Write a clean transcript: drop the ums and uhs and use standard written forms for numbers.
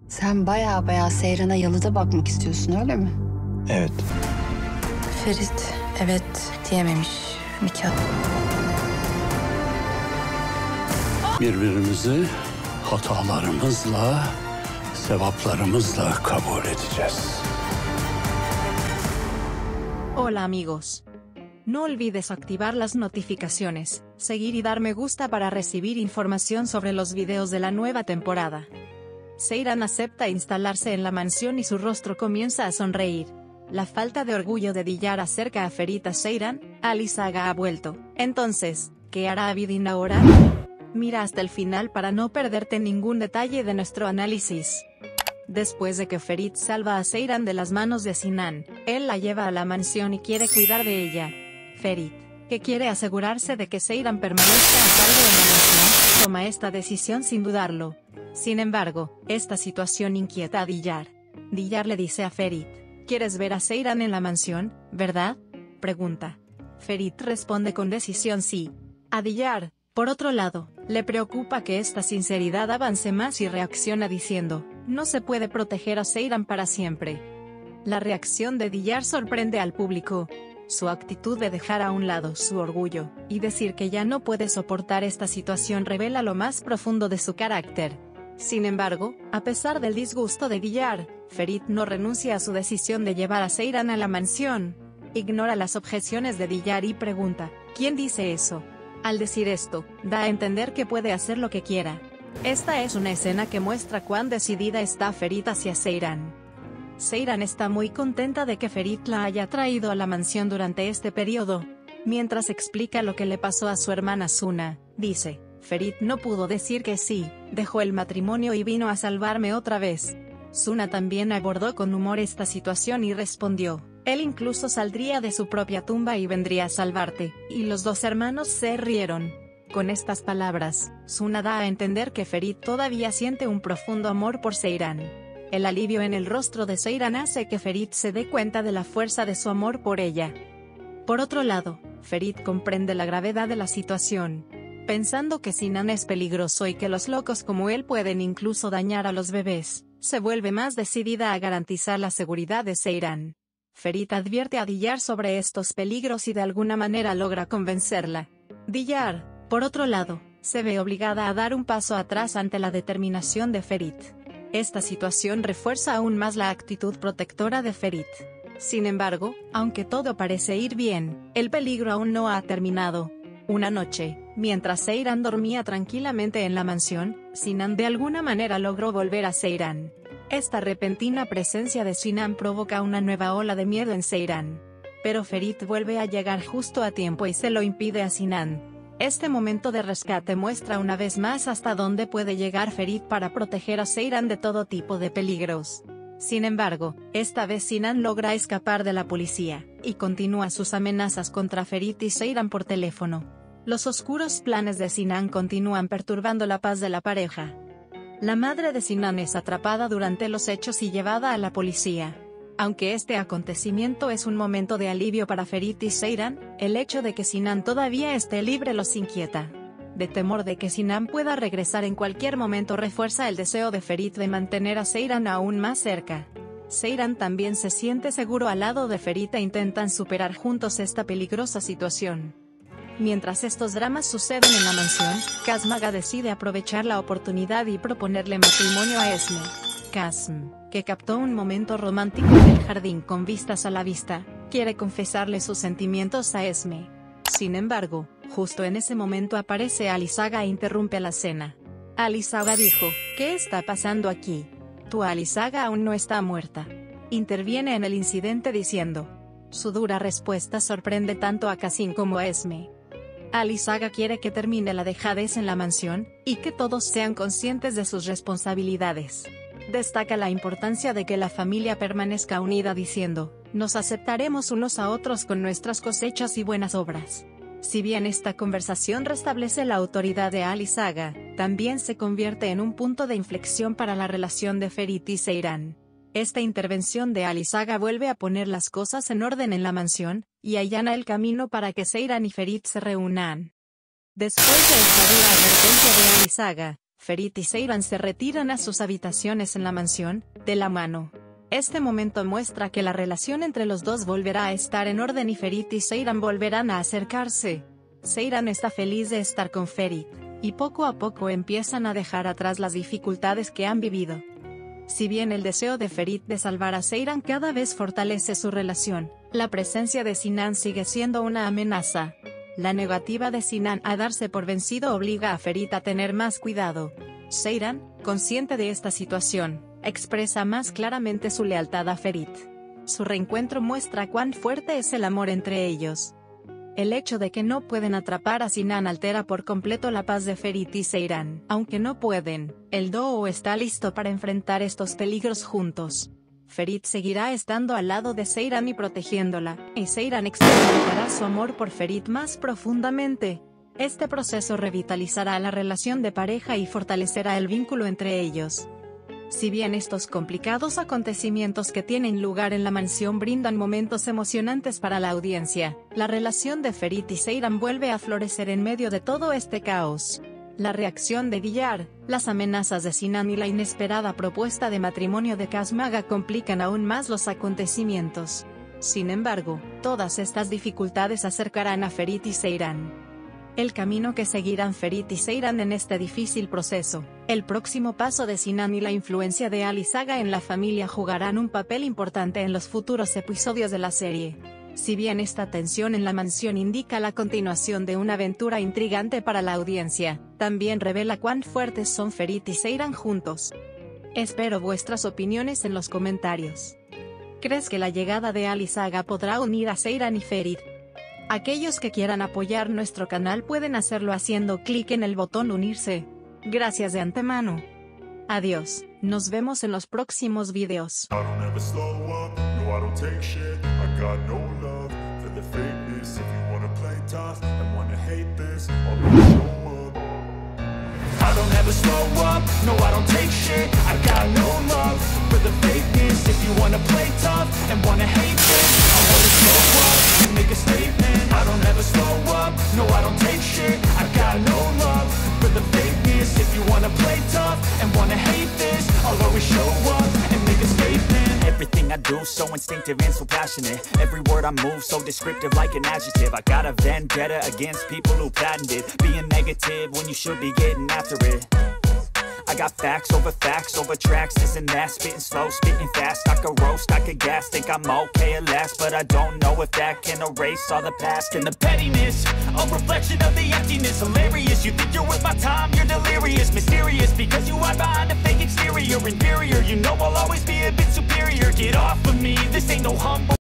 Sen baya Seyran'a yalıda bakmak istiyorsun, öyle mi? Evet. Ferit evet diyememiş nikah. Birbirimizi hatalarımızla, sevaplarımızla kabul edeceğiz. Hola amigos. No olvides activar las notificaciones, seguir y dar me gusta para recibir información sobre los videos de la nueva temporada. Seyran acepta instalarse en la mansión y su rostro comienza a sonreír. La falta de orgullo de Diyar acerca a Ferit a Seyran. Ali Saga ha vuelto. Entonces, ¿qué hará Abidin ahora? Mira hasta el final para no perderte ningún detalle de nuestro análisis. Después de que Ferit salva a Seyran de las manos de Sinan, él la lleva a la mansión y quiere cuidar de ella. Ferit, que quiere asegurarse de que Seyran permanezca a salvo en la mansión, toma esta decisión sin dudarlo. Sin embargo, esta situación inquieta a Diyar. Diyar le dice a Ferit: ¿quieres ver a Seyran en la mansión, verdad? Pregunta. Ferit responde con decisión sí. A Diyar, por otro lado, le preocupa que esta sinceridad avance más y reacciona diciendo: no se puede proteger a Seyran para siempre. La reacción de Diyar sorprende al público. Su actitud de dejar a un lado su orgullo, y decir que ya no puede soportar esta situación revela lo más profundo de su carácter. Sin embargo, a pesar del disgusto de Diyar, Ferit no renuncia a su decisión de llevar a Seyran a la mansión. Ignora las objeciones de Diyar y pregunta: ¿quién dice eso? Al decir esto, da a entender que puede hacer lo que quiera. Esta es una escena que muestra cuán decidida está Ferit hacia Seyran. Seyran está muy contenta de que Ferit la haya traído a la mansión durante este periodo. Mientras explica lo que le pasó a su hermana Suna, dice: Ferit no pudo decir que sí, dejó el matrimonio y vino a salvarme otra vez. Suna también abordó con humor esta situación y respondió: él incluso saldría de su propia tumba y vendría a salvarte, y los dos hermanos se rieron. Con estas palabras, Suna da a entender que Ferit todavía siente un profundo amor por Seyran. El alivio en el rostro de Seyran hace que Ferit se dé cuenta de la fuerza de su amor por ella. Por otro lado, Ferit comprende la gravedad de la situación. Pensando que Sinan es peligroso y que los locos como él pueden incluso dañar a los bebés, se vuelve más decidida a garantizar la seguridad de Seyran. Ferit advierte a Diyar sobre estos peligros y de alguna manera logra convencerla. Diyar, por otro lado, se ve obligada a dar un paso atrás ante la determinación de Ferit. Esta situación refuerza aún más la actitud protectora de Ferit. Sin embargo, aunque todo parece ir bien, el peligro aún no ha terminado. Una noche, mientras Seyran dormía tranquilamente en la mansión, Sinan de alguna manera logró volver a Seyran. Esta repentina presencia de Sinan provoca una nueva ola de miedo en Seyran. Pero Ferit vuelve a llegar justo a tiempo y se lo impide a Sinan. Este momento de rescate muestra una vez más hasta dónde puede llegar Ferit para proteger a Seyran de todo tipo de peligros. Sin embargo, esta vez Sinan logra escapar de la policía, y continúa sus amenazas contra Ferit y Seyran por teléfono. Los oscuros planes de Sinan continúan perturbando la paz de la pareja. La madre de Sinan es atrapada durante los hechos y llevada a la policía. Aunque este acontecimiento es un momento de alivio para Ferit y Seyran, el hecho de que Sinan todavía esté libre los inquieta. De temor de que Sinan pueda regresar en cualquier momento refuerza el deseo de Ferit de mantener a Seyran aún más cerca. Seyran también se siente seguro al lado de Ferit e intentan superar juntos esta peligrosa situación. Mientras estos dramas suceden en la mansión, Kazmaga decide aprovechar la oportunidad y proponerle matrimonio a Esme. Kazm, que captó un momento romántico en el jardín con vistas a la vista, quiere confesarle sus sentimientos a Esme. Sin embargo, justo en ese momento aparece Ali Saga e interrumpe la cena. Ali Saga dijo: ¿qué está pasando aquí? Tu Ali Saga aún no está muerta. Interviene en el incidente diciendo. Su dura respuesta sorprende tanto a Kazim como a Esme. Ali Saga quiere que termine la dejadez en la mansión, y que todos sean conscientes de sus responsabilidades. Destaca la importancia de que la familia permanezca unida diciendo: nos aceptaremos unos a otros con nuestras cosechas y buenas obras. Si bien esta conversación restablece la autoridad de Ali Saga, también se convierte en un punto de inflexión para la relación de Ferit y Seyran. Esta intervención de Ali Saga vuelve a poner las cosas en orden en la mansión, y allana el camino para que Seyran y Ferit se reúnan. Después de esta dura advertencia de Ali Saga, Ferit y Seyran se retiran a sus habitaciones en la mansión, de la mano. Este momento muestra que la relación entre los dos volverá a estar en orden y Ferit y Seyran volverán a acercarse. Seyran está feliz de estar con Ferit, y poco a poco empiezan a dejar atrás las dificultades que han vivido. Si bien el deseo de Ferit de salvar a Seyran cada vez fortalece su relación, la presencia de Sinan sigue siendo una amenaza. La negativa de Sinan a darse por vencido obliga a Ferit a tener más cuidado. Seyran, consciente de esta situación, expresa más claramente su lealtad a Ferit. Su reencuentro muestra cuán fuerte es el amor entre ellos. El hecho de que no pueden atrapar a Sinan altera por completo la paz de Ferit y Seyran. Aunque no pueden, el dúo está listo para enfrentar estos peligros juntos. Ferit seguirá estando al lado de Seyran y protegiéndola, y Seyran experimentará su amor por Ferit más profundamente. Este proceso revitalizará la relación de pareja y fortalecerá el vínculo entre ellos. Si bien estos complicados acontecimientos que tienen lugar en la mansión brindan momentos emocionantes para la audiencia, la relación de Ferit y Seyran vuelve a florecer en medio de todo este caos. La reacción de Villar, las amenazas de Sinan y la inesperada propuesta de matrimonio de Kasmaga complican aún más los acontecimientos. Sin embargo, todas estas dificultades acercarán a Ferit y Seyran. El camino que seguirán Ferit y Seyran en este difícil proceso, el próximo paso de Sinan y la influencia de Ali Saga en la familia jugarán un papel importante en los futuros episodios de la serie. Si bien esta tensión en la mansión indica la continuación de una aventura intrigante para la audiencia, también revela cuán fuertes son Ferit y Seyran juntos. Espero vuestras opiniones en los comentarios. ¿Crees que la llegada de Ali Saga podrá unir a Seyran y Ferit? Aquellos que quieran apoyar nuestro canal pueden hacerlo haciendo clic en el botón unirse. Gracias de antemano. Adiós, nos vemos en los próximos videos. I don't ever slow up, no I don't take shit. I got no love for the fakeness. If you wanna play tough and wanna hate this, I'll always show up and make a statement. I don't ever slow up, no I don't take shit. I got no love for the fakeness. If you wanna play tough and wanna hate this, I'll always show up and make a statement. Everything I do so instinctive and so passionate. Every word I move so descriptive like an adjective. I got a vendetta against people who patented being negative when you should be getting after it. I got facts over tracks, this and that. Spitting slow, spitting fast. I could roast, I could gas. Think I'm okay at last, but I don't know if that can erase all the past. And the pettiness, a reflection of the emptiness. Hilarious, you think you're worth my time, you're delirious. Mysterious, because you hide behind a fake exterior. Inferior, you know I'll always be a bit superior. Get off of me, this ain't no humble